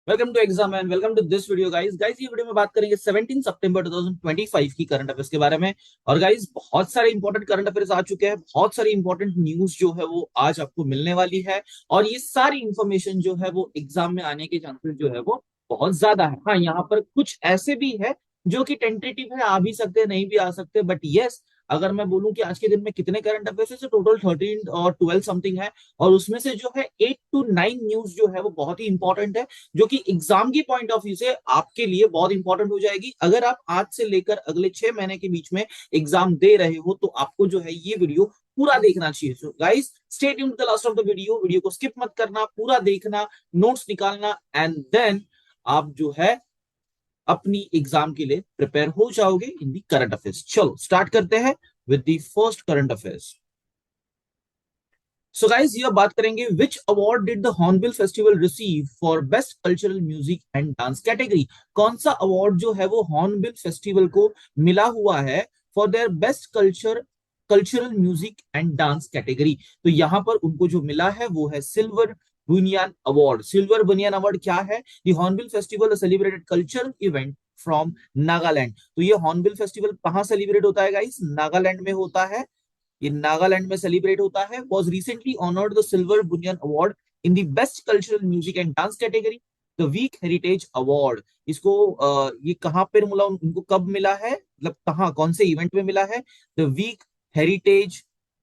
Welcome to exam and welcome to this video guys ये video में बात करेंगे 17 सितंबर 2025 की करंट अफेयर्स के बारे में। और गाइस बहुत सारे इंपॉर्टेंट करंट अफेयर्स आ चुके हैं, बहुत सारी इंपॉर्टेंट न्यूज जो है वो आज आपको मिलने वाली है। और ये सारी इंफॉर्मेशन जो है वो एग्जाम में आने के चांसेस जो है वो बहुत ज्यादा है। हाँ, यहाँ पर कुछ ऐसे भी है जो कि टेंटेटिव है, आ भी सकते हैं नहीं भी आ सकते, बट यस, अगर मैं बोलूं कि आज के दिन में कितने करंट अफेयर्स है, टोटल 13 और 12 समथिंग है। और उसमें से जो है 8 to 9 न्यूज जो है वो बहुत ही इंपॉर्टेंट है, जो कि एग्जाम की पॉइंट ऑफ व्यू से आपके लिए बहुत इंपॉर्टेंट हो जाएगी। अगर आप आज से लेकर अगले 6 महीने के बीच में एग्जाम दे रहे हो तो आपको जो है ये वीडियो पूरा देखना चाहिए। So guys, stay tuned to the last of the video. Video को स्किप मत करना, पूरा देखना, नोट्स निकालना, एंड देन आप जो है अपनी एग्जाम के लिए प्रिपेयर हो जाओगे इन दी करंट अफेयर्स। चलो स्टार्ट करते हैं with the first current affairs. So guys, ये बात करेंगे which award did the hornbill festival receive for best cultural music and dance category. कौन सा अवार्ड जो है वो हॉर्नबिल फेस्टिवल को मिला हुआ है for their best cultural music and dance category. तो यहां पर उनको जो मिला है वो है सिल्वर बुनियान अवार्ड। सिल्वर बुनियान अवार्ड क्या है? The hornbill festival celebrated cultural event from Nagaland. तो ये हॉर्नबिल फेस्टिवल कहां सेलिब्रेट होता है गाइस? नागालैंड में होता है। ये नागालैंड में सेलिब्रेट होता है। Was recently honoured the silver banyan award in the best cultural music and dance category, the week heritage award. इसको ये कहाँ पे मिला, उनको कब मिला है, मतलब कहाँ कौन से इवेंट में मिला है? The week heritage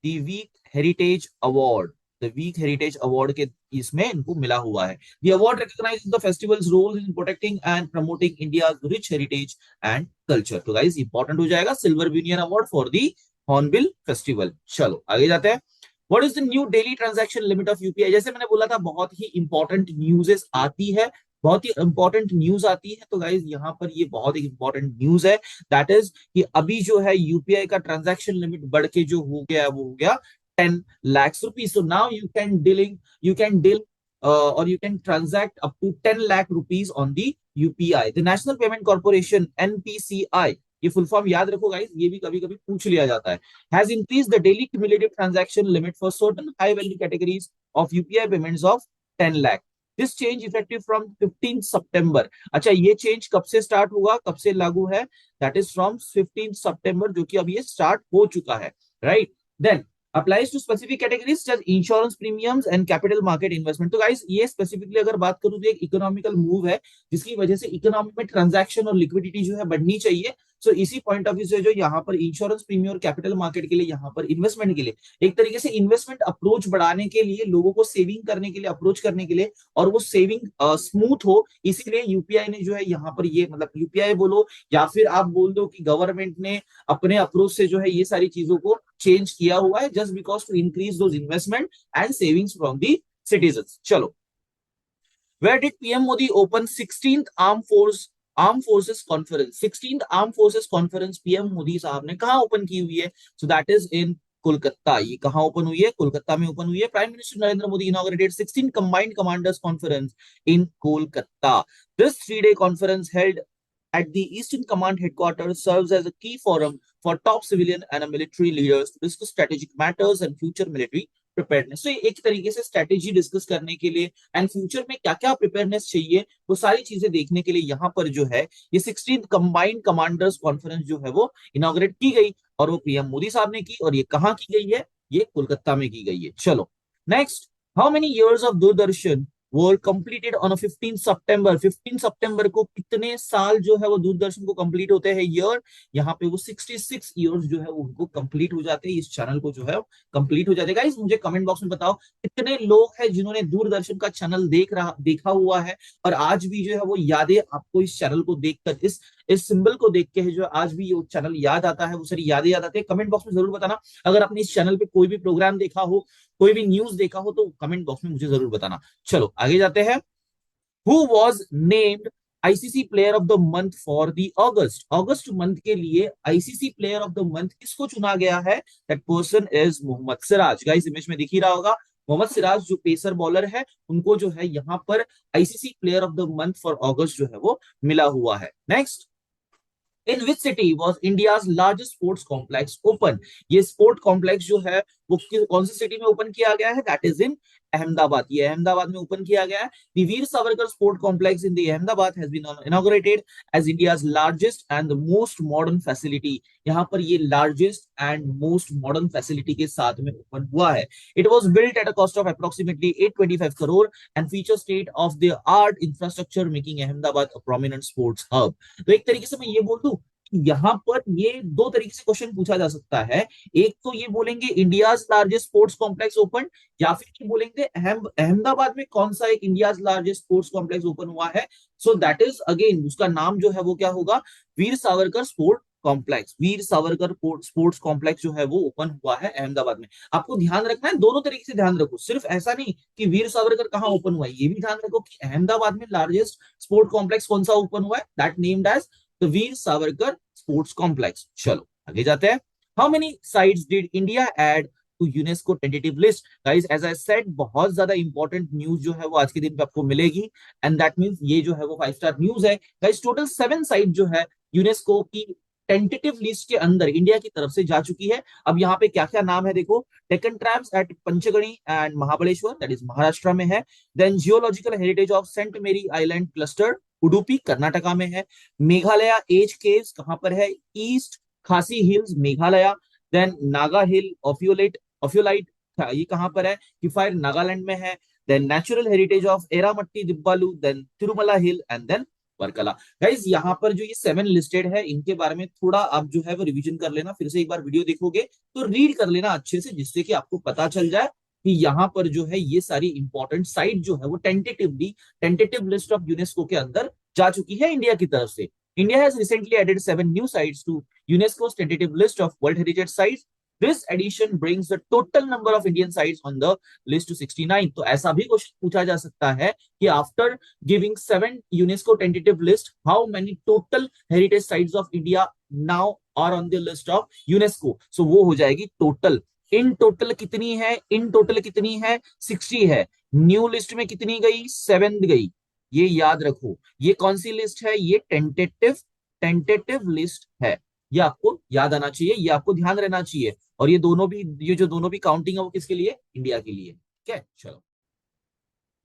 the week heritage award the week heritage award के इसमें इनको मिला हुआ है। The award recognises the festivals role in protecting and promoting India's rich heritage and culture. तो गाइस इंपॉर्टेंट हो जाएगा silver banyan award for the hornbill festival. चलो आगे जाते हैं। What is the new daily transaction limit of UPI? जैसे मैंने बोला था, बहुत ही इंपॉर्टेंट न्यूज़ेस आती है, बहुत ही इंपॉर्टेंट न्यूज आती है। तो गाइज यहाँ पर ये बहुत ही इंपॉर्टेंट न्यूज है, दैट इज कि अभी जो है यूपीआई का ट्रांजैक्शन लिमिट बढ़ के जो हो गया है वो हो गया 10 lakh rupees. So now you can deal और you can transact up to 10 lakh rupees on the UPI. The national payment corporation NPCI, ये फुल फॉर्म याद रखो गाइस, ये भी कभी कभी पूछ लिया जाता है, has increase the daily cumulative transaction limit for certain high value categories of UPI payments of 10 lakh. This change effective from 15 सितंबर। अच्छा, ये चेंज कब से स्टार्ट होगा, कब से लागू है? दैट इज फ्रॉम 15 सितंबर, जो कि अभी ये स्टार्ट हो चुका है, right? Then applies to specific categories just insurance premiums and capital market investment. तो गाइस ये स्पेसिफिकली अगर बात करूं तो एक इकोनॉमिकल मूव है, जिसकी वजह से इकोनॉमी में ट्रांजैक्शन और लिक्विडिटी जो है बढ़नी चाहिए। सो इसी पॉइंट ऑफ व्यू से जो यहाँ पर इंश्योरेंस प्रीमियम और कैपिटल मार्केट के लिए, यहाँ पर इन्वेस्टमेंट के लिए, एक तरीके से इन्वेस्टमेंट अप्रोच बढ़ाने के लिए, लोगों को सेविंग करने के लिए, अप्रोच करने के लिए, और वो सेविंग स्मूथ हो, इसीलिए यूपीआई ने जो है यहाँ पर ये, मतलब यूपीआई बोलो या फिर आप बोल दो कि गवर्नमेंट ने अपने अप्रोच से जो है ये सारी चीजों को चेंज किया हुआ है, just because to increase those investment and savings from the citizen. चलो, where did PM Modi open 16th Armed Forces Conference? 16th Armed Forces Conference PM Modi साहब ने कहा ओपन की हुई है? So that is in Kolkata. ये कहां ओपन हुई है? कोलकाता में ओपन हुई है। Prime minister Narendra Modi inaugurated 16 combined commanders conference in Kolkata. This 3 day conference held at the Eastern Command headquarters serves as a key forum for top civilian and military leaders to discuss strategic matters and future military preparedness. तो एक तरीके से strategy discuss करने के लिए and future में क्या क्या प्रिपेयरनेस चाहिए, वो सारी चीजें देखने के लिए यहाँ पर जो है ये 16th कंबाइंड कमांडर्स कॉन्फ्रेंस जो है वो इनॉग्रेट की गई, और वो पीएम मोदी साहब ने की। और ये कहाँ की गई है? ये कोलकाता में की गई है। चलो next, how many years of Doordarshan were completed on 15 सितंबर? 15 सितंबर को कितने साल जो है वो दूरदर्शन को कंप्लीट होते हैं? ईयर यहाँ पे वो 66 इयर्स जो है उनको कंप्लीट हो जाते हैं, इस चैनल को जो है कंप्लीट हो जाएगा। गाइस मुझे कमेंट बॉक्स में बताओ कितने लोग हैं जिन्होंने दूरदर्शन का चैनल देखा हुआ है, और आज भी जो है वो यादें आपको इस चैनल को देखकर, इस सिंबल को देख के है जो आज भी ये चैनल याद आता है, वो सारी यादें याद आती है। कमेंट बॉक्स में जरूर बताना अगर आपने इस चैनल पे कोई भी प्रोग्राम देखा हो, कोई भी न्यूज देखा हो, तो कमेंट बॉक्स में मुझे जरूर बताना। चलो आगे जाते हैं। Who was named ICC player of the month for the August month के लिए ICC player of the month किसको चुना गया है? That person is Mohammed Siraj. Guys image में दिख ही रहा होगा, मोहम्मद सिराज जो पेसर बॉलर है, उनको जो है यहाँ पर ICC player of the month for August जो है वो मिला हुआ है। Next, in which city was India's largest sports complex open? ये स्पोर्ट कॉम्प्लेक्स जो है वो कौन सी सिटी में ओपन किया गया है? दैट इज इन अहमदाबाद, ये अहमदाबाद में ओपन किया गया है। The Veer Savarkar sport complex in the Ahmedabad has been inaugurated as India's largest and most modern facility. यहाँ पर ये largest and most modern facility के साथ में ओपन हुआ है। It was built at a cost of approximately 825 crore and feature state of the art infrastructure making Ahmedabad a prominent sports hub. तो एक तरीके से मैं ये बोल दूं, यहाँ पर ये दो तरीके से क्वेश्चन पूछा जा सकता है। एक तो ये बोलेंगे India's largest sports complex open, या फिर ये बोलेंगे अहमदाबाद में कौन सा एक India's largest sports complex open हुआ है। सो दैट इज अगेन उसका नाम जो है वो क्या होगा, वीर सावरकर स्पोर्ट कॉम्प्लेक्स। वीर सावरकर स्पोर्ट्स कॉम्प्लेक्स जो है वो ओपन हुआ है अहमदाबाद में। आपको ध्यान रखना है, दोनों तरीके से ध्यान रखो, सिर्फ ऐसा नहीं कि वीर सावरकर कहाँ ओपन हुआ है, ये भी ध्यान रखो कि अहमदाबाद में लार्जेस्ट स्पोर्ट कॉम्प्लेक्स कौन सा ओपन हुआ है, that named as the Veer Savarkar sports complex. चलो आगे जाते हैं। How many sites did India add to UNESCO tentative list. Guys as I said, बहुत ज्यादा इंपॉर्टेंट न्यूज जो है वो आज के दिन पे आपको मिलेगी, एंड दैट मींस ये जो है वो 5 स्टार न्यूज है। गाइस टोटल 7 साइट जो है यूनेस्को की टेंटेटिव लिस्ट के अंदर इंडिया की तरफ से जा चुकी है। अब यहाँ पे क्या क्या नाम है देखो, Deccan traps at Panchgani and Mahabaleshwar, that is Maharashtra में है। Then geological heritage of saint Mary island cluster, Udupi Karnataka में है। मेघालय एज केव्स कहां पर है, east Khasi hills Meghalaya. Then Naga hill ophiolite ये कहां पर है, किफायर नागालैंड में है। Then natural heritage of Erramatti Dibbalu, then Tirumala hill and then Varkala. Guys यहाँ पर जो ये 7 लिस्टेड है, इनके बारे में थोड़ा आप जो है वो रिवीजन कर लेना, फिर से एक बार वीडियो देखोगे तो रीड कर लेना अच्छे से, जिससे कि आपको पता चल जाए कि यहाँ पर जो है ये सारी इंपॉर्टेंट साइट जो है वो टेंटेटिव लिस्ट ऑफ यूनेस्को के अंदर जा चुकी है इंडिया की तरफ से। India has recently added 7 new sites to यूनेस्को's tentative list of world heritage sites. This addition brings the total number of Indian sites on the list to 69। तो ऐसा भी क्वेश्चन पूछा जा सकता है कि after giving 7 UNESCO tentative list, how many total heritage sites of India now are on the list of UNESCO? So वो हो जाएगी टोटल। इन टोटल कितनी है, इन टोटल कितनी है, 60 है। न्यू लिस्ट में कितनी गई, 7 गई। ये याद रखो, ये कौन सी लिस्ट है, ये टेंटेटिव लिस्ट है। ये आपको याद आना चाहिए, ये आपको ध्यान रहना चाहिए। और ये दोनों भी, ये जो दोनों भी काउंटिंग है वो किसके लिए, इंडिया के लिए। ठीक है, चलो।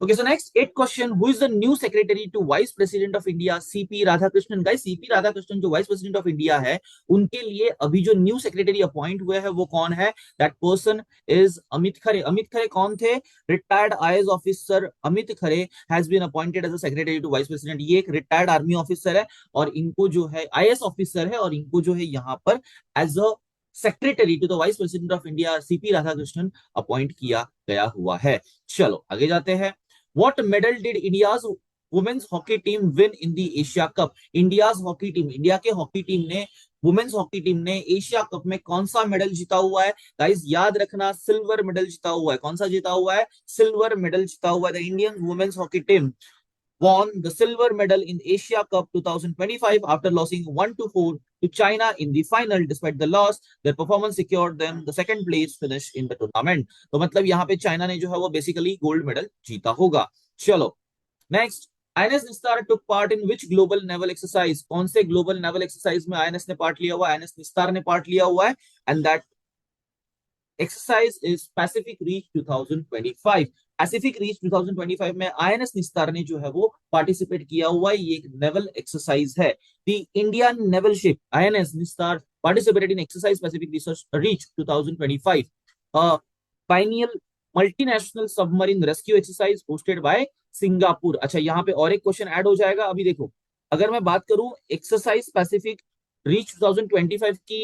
Okay, so next 8 question, who is the new secretary to vice president of India, CP Radhakrishnan. Guys CP Radhakrishnan जो वाइस प्रेसिडेंट ऑफ इंडिया है, उनके लिए अभी जो न्यू सेक्रेटरी अपॉइंट हुए हैं वो कौन है, that person is Amit Khare. Amit Khare कौन थे, retired IAS officer Amit Khare has been appointed as a secretary to vice president. ये एक रिटायर्ड आर्मी ऑफिसर है और इनको जो है आईएएस ऑफिसर है, और इनको जो है यहाँ पर as a secretary to the vice president of India CP Radhakrishnan appoint किया गया हुआ है। चलो आगे जाते हैं। What medal did India's women's hockey team win in the Asia Cup? India's hockey team, India के हॉकी टीम ने, वुमेन्स हॉकी टीम ने एशिया कप में कौन सा मेडल जीता हुआ है। गाइस याद रखना, सिल्वर मेडल जीता हुआ है। कौन सा जीता हुआ है, सिल्वर मेडल जीता हुआ है। The Indian women's hockey team won the silver medal in Asia Cup 2025 after losing 1-4 to China in the final. Despite the loss, their performance secured them the second place finish in the tournament। तो मतलब यहाँ पे China ने जो है वो basically gold medal जीता होगा। चलो नेक्स्ट, आईएनएस निस्तार took part in which global naval exercise? कौन से ग्लोबल नेवल एक्सरसाइज में आईएनएस ने पार्ट लिया हुआ है, आईएनएस निस्तार ने पार्ट लिया हुआ है, and that exercise is Pacific Reach 2025। Pacific Reach 2025 में आईएनएस निस्तार ने जो है वो पार्टिसिपेट किया हुआ है। ये एक नेवल एक्सरसाइज है। The Indian naval ship INS Nistar participated in exercise Pacific Reach 2025, biennial multinational submarine rescue exercise hosted by Singapore. अच्छा, यहाँ पे और एक क्वेश्चन ऐड हो जाएगा। अभी देखो, अगर मैं बात करूं एक्सरसाइज पैसिफिक रीच 2025 की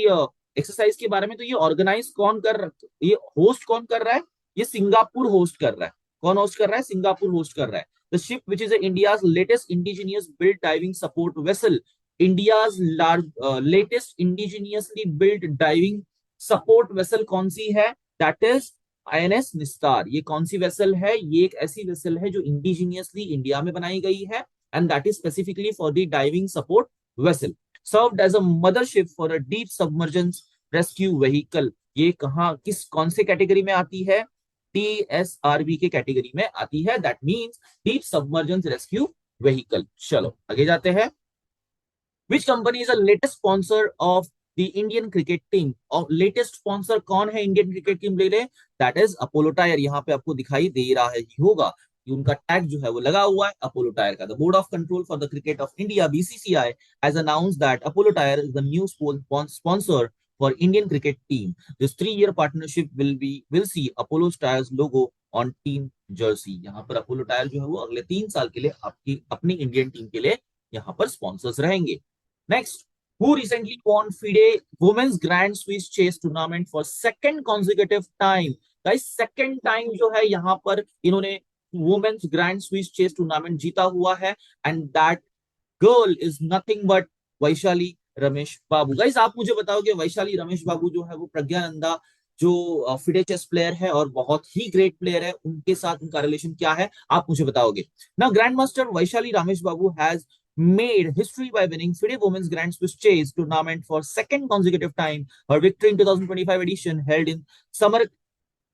एक्सरसाइज के बारे में, तो ये ऑर्गेनाइज कौन कर रहा है, ये होस्ट कौन कर रहा है, ये सिंगापुर होस्ट कर रहा है। कौन होस्ट कर रहा है, सिंगापुर होस्ट कर रहा है। The ship which is India's latest indigenous build diving support vessel, India's latest indigenously build diving support vessel कौन सी है, दैट इज आईएनएस निस्तार। ये कौन सी वेसल है, ये एक ऐसी वेसल है जो इंडिजिनियसली इंडिया में बनाई गई है, and that is specifically for the diving support vessel. Served as a mothership for a deep submergence rescue vehicle. ये कहां, कौन से कैटेगरी में आती है, DSRV के कैटेगरी में आती है, that means deep submergence rescue vehicle. चलो आगे जाते हैं। Which company is the latest sponsor of the Indian cricket team. और लेटेस्ट स्पॉन्सर कौन है इंडियन क्रिकेट टीम ले रहे? That is Apollo tyre. यहाँ पे आपको दिखाई दे रहा है ही होगा कि उनका टैग जो है वो लगा हुआ है अपोलो टायर का। The board of control for the cricket of India BCCI has announced that Apollo tyre is the new sponsor for Indian cricket team. This 3-year partnership will see Apollo tyres logo on team Jersey. यहाँ पर Apollo tyre जो है वो अगले 3 साल के लिए आपकी अपनी इंडियन टीम के लिए यहाँ पर स्पॉन्सर्स रहेंगे। Next, who recently won FIDE Women's Grand Swiss Chase Tournament for second consecutive time? Guys, second time जो है यहाँ पर इन्होंने women's grand Swiss chess tournament जीता हुआ है, and that girl is nothing but Vaishali Ramesh Babu. Guys, आप मुझे बताओगे वैशाली रमेश बाबू जो है वो प्रज्ञानंदा जो फिडे चेस प्लेयर है और बहुत ही ग्रेट प्लेयर है, उनके साथ उनका रिलेशन क्या है, आप मुझे बताओगे ना। Grand master Vaishali Ramesh Babu has made history by winning FIDE Women's Grand Swiss Chase Tournament for second consecutive time. Her victory in 2025 edition held in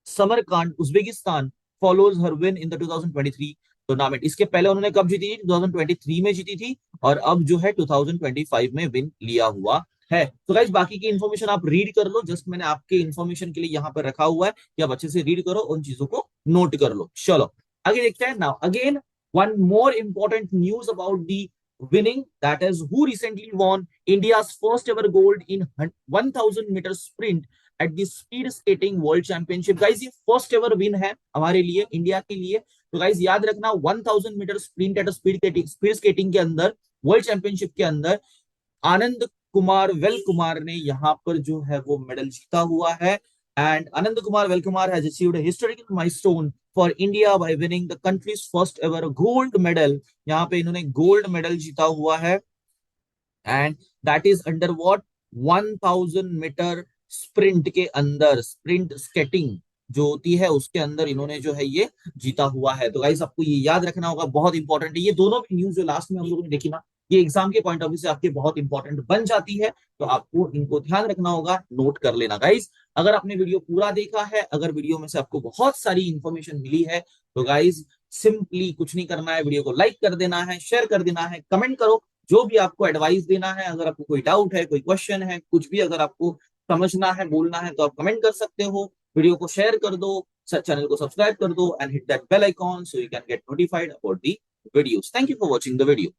Samarkand, Uzbekistan follows her win in the 2023 tournament. इसके पहले उन्होंने कब जीती थी? 2023 में जीती थी, और अब जो है 2025 में विन लिया हुआ है। तो गाइस, बाकी की इन्फॉर्मेशन आप रीड कर लो, जस्ट मैंने आपके इन्फॉर्मेशन के लिए यहाँ पर रखा हुआ है कि आप अच्छे से रीड करो, उन चीजों को नोट कर लो। चलो आगे देखते हैं। Now again one more important news about the winning, that is who recently won India's first ever gold in 1000 meter sprint at the speed skating world championship। Guys, ये फर्स्ट एवर विन है हमारे लिए, India के लिए। तो guys याद रखना, 1000 metre sprint at speed skating के अंदर वर्ल्ड चैंपियनशिप के अंदर आनंद कुमार वेल कुमार ने यहाँ पर जो है वो मेडल जीता हुआ है। And Anand Kumar Velkumar has achieved a historical milestone for India by winning the country's first ever gold medal. यहाँ पे इन्होंने गोल्ड मेडल जीता हुआ है, and that is under what 1000 metre sprint के अंदर, स्प्रिंट स्केटिंग जो होती है उसके अंदर इन्होंने जो है ये जीता हुआ है। तो गाइस आपको ये याद रखना होगा, बहुत इंपॉर्टेंट है। ये दोनों भी न्यूज जो लास्ट में हम लोगों ने देखी ना, ये एग्जाम के पॉइंट ऑफ व्यू से आपके बहुत इंपॉर्टेंट बन जाती है, तो आपको इनको ध्यान रखना होगा, नोट कर लेना गाइस। अगर आपने वीडियो पूरा देखा है, अगर वीडियो में से आपको बहुत सारी इंफॉर्मेशन मिली है, तो गाइस सिंपली कुछ नहीं करना है, वीडियो को लाइक कर देना है, शेयर कर देना है, कमेंट करो जो भी आपको एडवाइस देना है। अगर आपको कोई डाउट है, कोई क्वेश्चन है, कुछ भी अगर आपको समझना है, बोलना है, तो आप कमेंट कर सकते हो। वीडियो को शेयर कर दो, चैनल को सब्सक्राइब कर दो, and hit that bell icon so you can get notified about the videos. Thank you for watching the video.